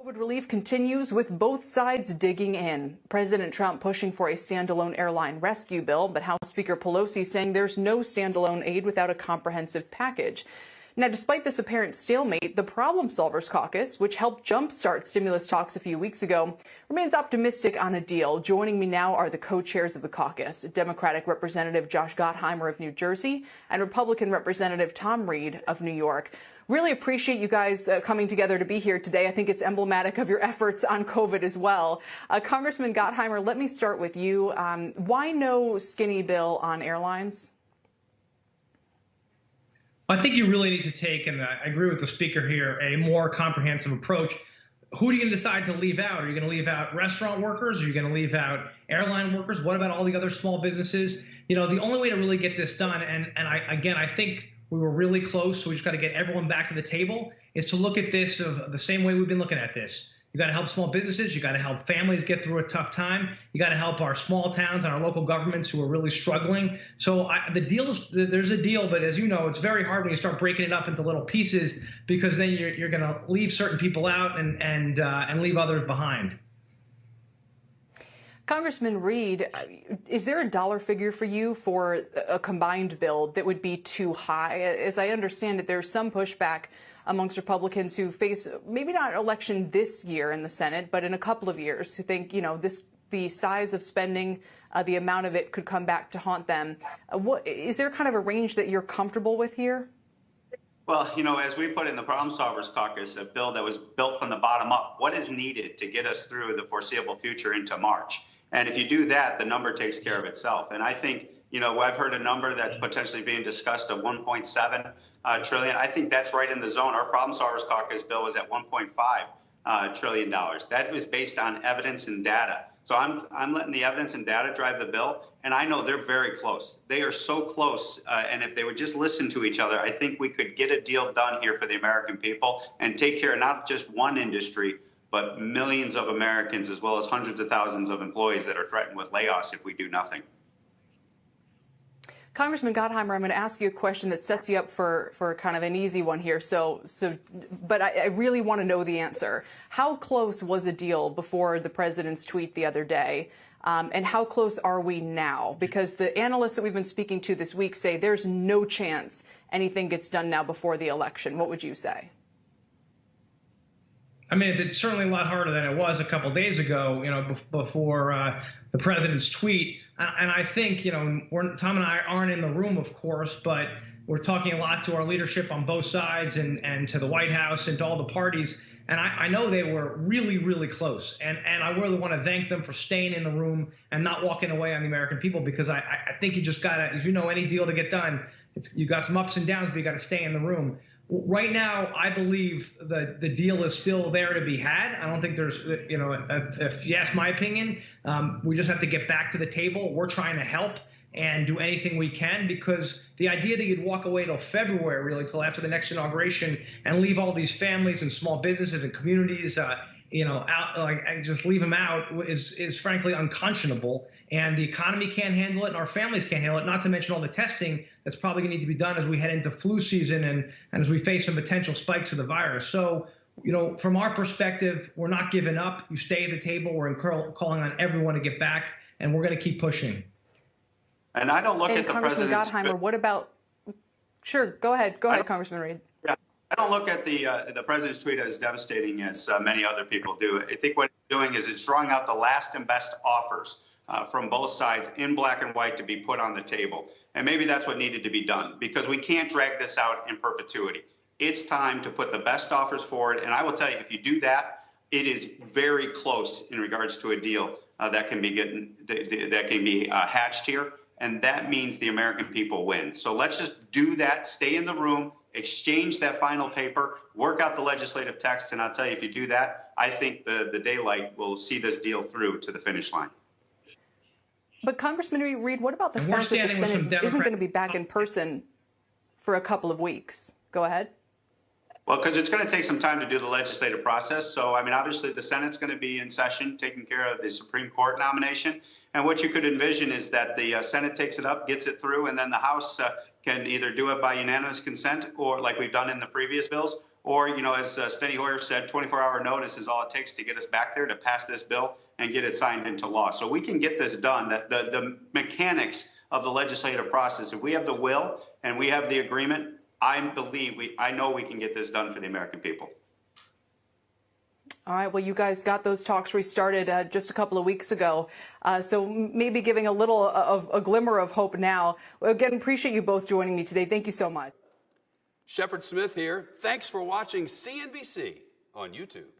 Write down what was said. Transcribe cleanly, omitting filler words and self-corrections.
COVID relief continues with both sides digging in. President Trump pushing for a standalone airline rescue bill, but House Speaker Pelosi saying there's no standalone aid without a comprehensive package. Now, despite this apparent stalemate, the Problem Solvers Caucus, which helped jumpstart stimulus talks a few weeks ago, remains optimistic on a deal. Joining me now are the co-chairs of the caucus, Democratic Representative Josh Gottheimer of New Jersey and Republican Representative Tom Reed of New York. Really appreciate you guys coming together to be here today. I think it's emblematic of your efforts on COVID as well. Congressman Gottheimer, let me start with you. Why no skinny bill on airlines? I think you really need to take, and I agree with the speaker here, a more comprehensive approach. Who are you going to decide to leave out? Are you going to leave out restaurant workers? Are you going to leave out airline workers? What about all the other small businesses? You know, the only way to really get this done, and I think we were really close, so we just got to get everyone back to the table, is to look at this of the same way we've been looking at this. You got to help small businesses. You got to help families get through a tough time. You got to help our small towns and our local governments who are really struggling. So the deal is, there's a deal, but as you know, it's very hard when you start breaking it up into little pieces, because then you're going to leave certain people out and leave others behind. Congressman Reed, is there a dollar figure for you for a combined bill that would be too high? As I understand it, there's some pushback amongst Republicans who face maybe not an election this year in the Senate, but in a couple of years, who think, you know, the size of spending, the amount of it could come back to haunt them. Is there kind of a range that you're comfortable with here? Well, you know, as we put in the Problem Solvers Caucus, a bill that was built from the bottom up, what is needed to get us through the foreseeable future into March? And if you do that, the number takes care of itself. And I think, you know, I've heard a number that potentially being discussed of 1.7 trillion. I think that's right in the zone. Our Problem Solvers Caucus bill was at $1.5 trillion. That was based on evidence and data. So I'm letting the evidence and data drive the bill, and I know they're very close. They are so close, and if they would just listen to each other, I think we could get a deal done here for the American people and take care of not just one industry, but millions of Americans, as well as hundreds of thousands of employees that are threatened with layoffs if we do nothing. Congressman Gottheimer, I'm going to ask you a question that sets you up for kind of an easy one here. But I really want to know the answer. How close was a deal before the president's tweet the other day? And how close are we now? Because the analysts that we've been speaking to this week say there's no chance anything gets done now before the election. What would you say? I mean, it's certainly a lot harder than it was a couple of days ago, you know, before the president's tweet. And I think, you know, Tom and I aren't in the room, of course, but we're talking a lot to our leadership on both sides and to the White House and to all the parties. And I know they were really, really close. And I really want to thank them for staying in the room and not walking away on the American people, because I think you just got to, as you know, any deal to get done, you got some ups and downs, but you got to stay in the room. Right now, I believe the deal is still there to be had. I don't think there's, you know, if you ask my opinion, we just have to get back to the table. We're trying to help and do anything we can, because the idea that you'd walk away till February, really till after the next inauguration, and leave all these families and small businesses and communities, you know, out, like, just leave them out is frankly unconscionable. And the economy can't handle it, and our families can't handle it, not to mention all the testing that's probably going to need to be done as we head into flu season and as we face some potential spikes of the virus. So, you know, from our perspective, we're not giving up. You stay at the table. We're calling on everyone to get back, and we're going to keep pushing. And I don't look at the Congressman president's... Gottheimer, what about... Sure, go ahead, Congressman Reed. Yeah, I don't look at the president's tweet as devastating as many other people do. I think what it's doing is it's drawing out the last and best offers from both sides in black and white to be put on the table. And maybe that's what needed to be done, because we can't drag this out in perpetuity. It's time to put the best offers forward. And I will tell you, if you do that, it is very close in regards to a deal that can be hatched here. And that means the American people win. So let's just do that, stay in the room, exchange that final paper, work out the legislative text. And I'll tell you, if you do that, I think the daylight will see this deal through to the finish line. But Congressman Reed, what about the fact that the Senate isn't going to be back in person for a couple of weeks? Go ahead. Well, because it's going to take some time to do the legislative process. So, I mean, obviously the Senate's going to be in session taking care of the Supreme Court nomination. And what you could envision is that the Senate takes it up, gets it through, and then the House can either do it by unanimous consent, or like we've done in the previous bills, or, as Steny Hoyer said, 24-hour notice is all it takes to get us back there to pass this bill and get it signed into law. So we can get this done. The mechanics of the legislative process, if we have the will and we have the agreement, I know we can get this done for the American people. All right. Well, you guys got those talks restarted just a couple of weeks ago. So maybe giving a little of a glimmer of hope now. Again, appreciate you both joining me today. Thank you so much. Shepard Smith here. Thanks for watching CNBC on YouTube.